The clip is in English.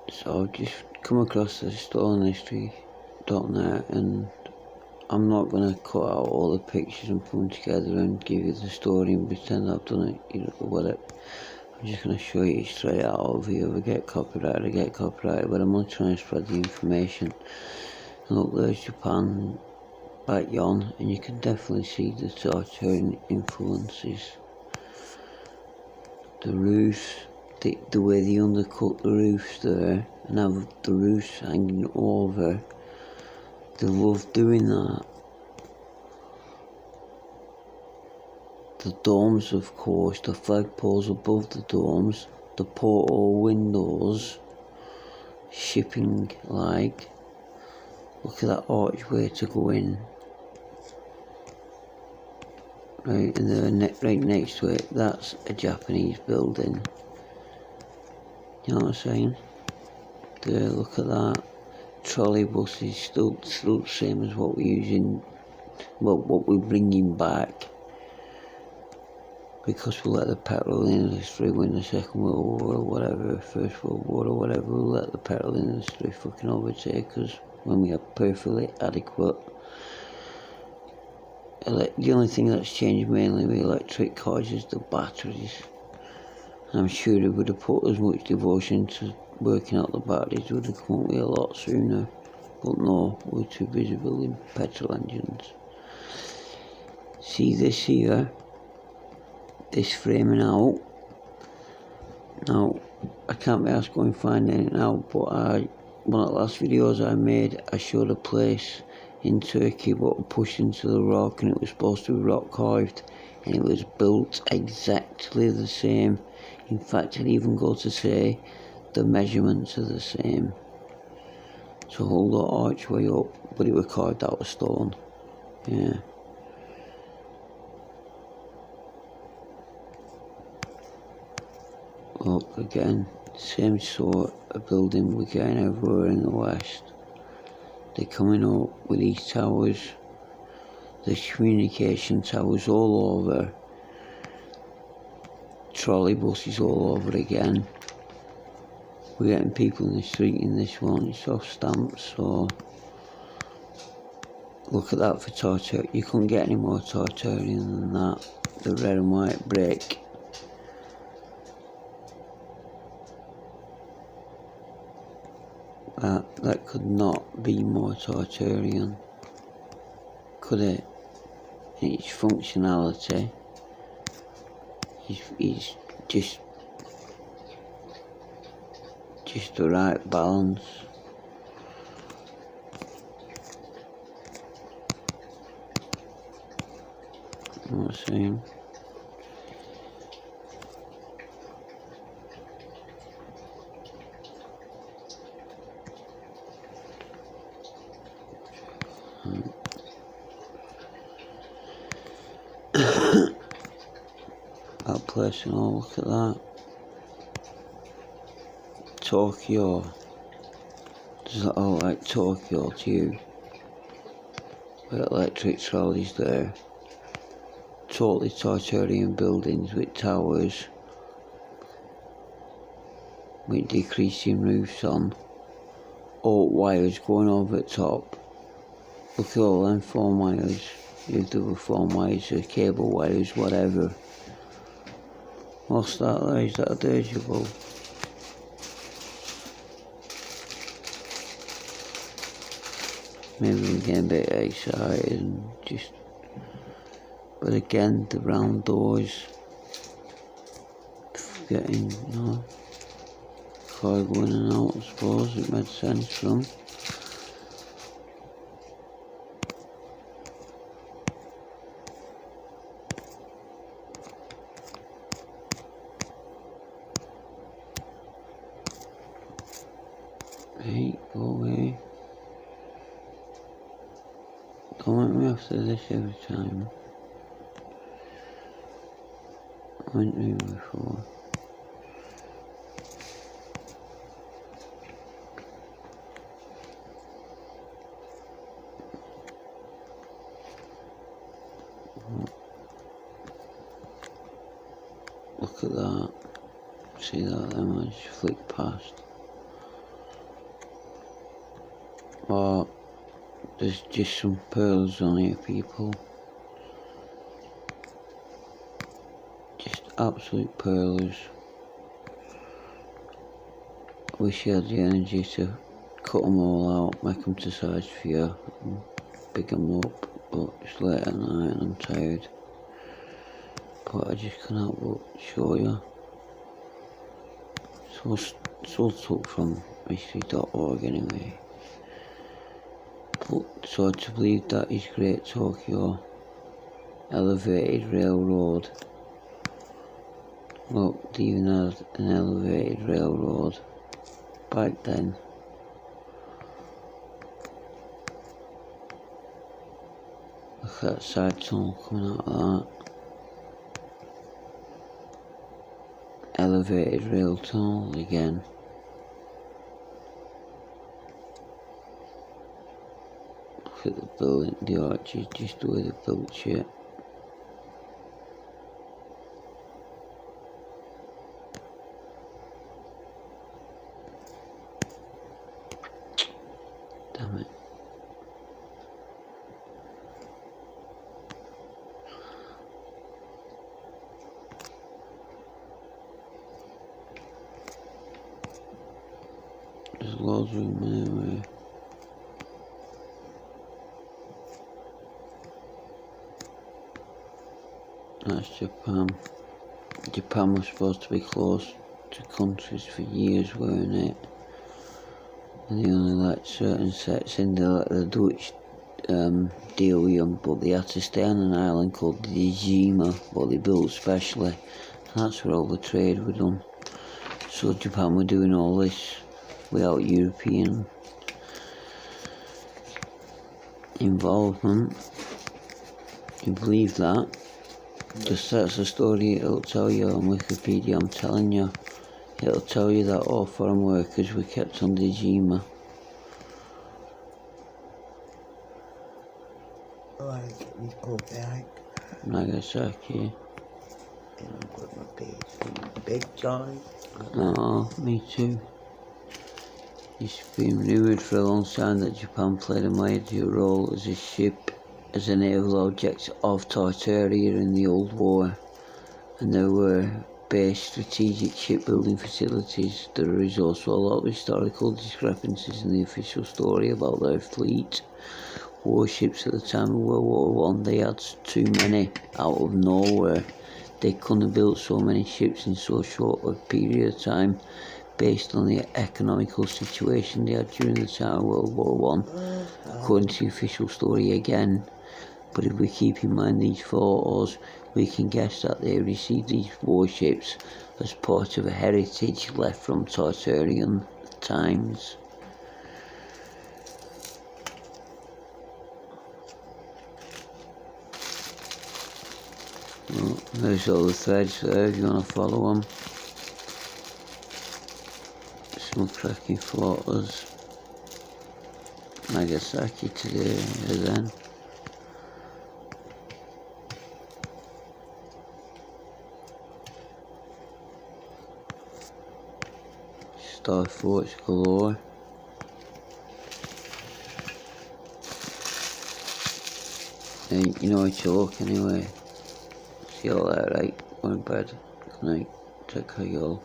So I've just come across the stolenhistory.net, and I'm not going to cut out all the pictures and put them together and give you the story and pretend I've done it, whatever. I'm just going to show you straight out of here. If I get copyrighted, but I'm going to try and spread the information. And look, there's Japan back yon, and you can definitely see the Tartarian influences. The roofs, the way they undercut the roofs there and have the roofs hanging over. They love doing that. The domes, of course, the flagpoles above the domes, the porthole windows, shipping like. Look at that archway to go in. Right, and then right next to it, that's a Japanese building. You know what I'm saying? There, look at that. Trolley buses, still the same as what we're using, what we're bringing back. Because we let the petrol industry win the Second World War or whatever, First World War or whatever, we'll let the petrol industry fucking overtake us when we have perfectly adequate. The only thing that's changed mainly with electric cars is the batteries. And I'm sure they would have put as much devotion to working out the batteries, would have come up with a lot sooner. But no, we're too busy building petrol engines. See this here? This framing out. Now, I can't be asked to go and find anything out, but one of the last videos I made, I showed a place in Turkey what pushed into the rock, and it was supposed to be rock carved, and it was built exactly the same. In fact, I'd even go to say the measurements are the same. So hold that archway up, but it was carved out of stone. Yeah. Look again, same sort of building we're getting everywhere in the West. They're coming up with these towers. There's communication towers all over. Trolley buses all over again. We're getting people in the street in this one. It's off stamps, so look at that for Tartaria. You couldn't get any more Tartarian than that. The red and white brick. That could not be more Tartarian, could it? Its functionality is just the right balance. You know what I'm saying? That place, you know, look at that. Tokyo. Does that all like Tokyo to you? With electric trolleys there. Totally Tartarian buildings with towers. With decreasing roofs on. Oak wires going over the top. Look at all them foam wires. If there were foam wires or cable wires, whatever. What's that there? Is that a dirigible? Maybe we're getting a bit excited and just... But again, the round doors. Getting, you know... Car going in and out, I suppose. It made sense from. Hey, go away. Don't let me after this every time. I went through before. Look at that. See that? Them I just flicked past. Oh, there's just some pearls on here, people. Just absolute pearls. I wish I had the energy to cut them all out, make them to size for you, and pick them up, but it's late at night and I'm tired. But I just cannot but show you. So took from history.org anyway. But so to believe that is Great Tokyo Elevated Railroad. Look, they even had an elevated railroad back then. Look at that side tunnel coming out of that. Elevated rail tunnel again. Look at the building, the arches, just the way they built shit. Damn it. There's loads of them anyway. That's Japan. Japan was supposed to be close to countries for years, weren't it? And they only let certain sets in. They let the Dutch deal with them, but they had to stay on an island called Dijima, what they built specially. And that's where all the trade was done. So Japan were doing all this without European involvement. You believe that? Just that's a story it'll tell you on Wikipedia, I'm telling you. It'll tell you that all foreign workers were kept on Dijima. Like, we go back. Nagasaki. And I'm with my big John. Oh, me too. It's been rumoured for a long time that Japan played a major role as a naval object of Tartaria in the Old War, and there were based strategic shipbuilding facilities. There is also a lot of historical discrepancies in the official story about their fleet. Warships at the time of World War One, they had too many out of nowhere. They couldn't have built so many ships in so short a period of time based on the economical situation they had during the time of World War One, according to the official story again. But if we keep in mind these photos, we can guess that they received these warships as part of a heritage left from Tartarian times. Well, there's all the threads there if you want to follow them. Some cracking photos. Nagasaki today and then. Star forts galore. And you know where to look anyway. See you all there, right? Go to bed. Good night. Take care, y'all.